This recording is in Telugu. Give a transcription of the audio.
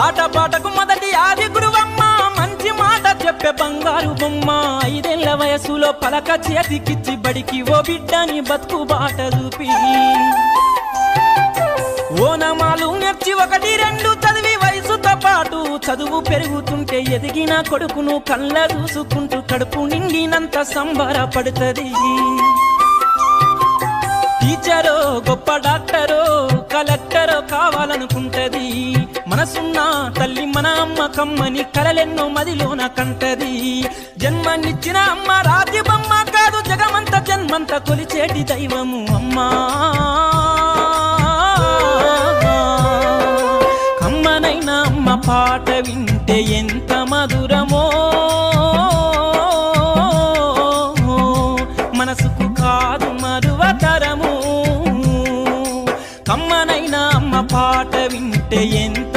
ఆటపాటకు మొదటి ఆది గురువమ్మ మంచి మాట చెప్పే బంగారు బొమ్మ 5 ఏళ్ల వయసులో పలక చేతికిచ్చి బడికి ఓ బిడ్డని బతుకు బాట చూపి ఓనమాలు నేర్చి 1, 2 చదివి వయసుతో పాటు చదువు పెరుగుతుంటే ఎదిగిన కొడుకును కళ్ళ చూసుకుంటూ కడుపు నిండినంత సంబరపడుతుంది టీచరో గొప్ప డాక్టరో కలెక్టరో కావాలనుకుంటది మనసున్న తల్లి మన అమ్మ కమ్మని కలలెన్నో మదిలోన కంటది జన్మనిచ్చిన అమ్మ రాతి బొమ్మ కాదు జగమంత జన్మంత కొలిచేటి దైవము అమ్మా కమ్మనైనా అమ్మ పాట వింటే ఎంత మధురమో మనసుకు కాదు మరువతరము కమ్మనైనా అమ్మ పాట వింటే ఎంత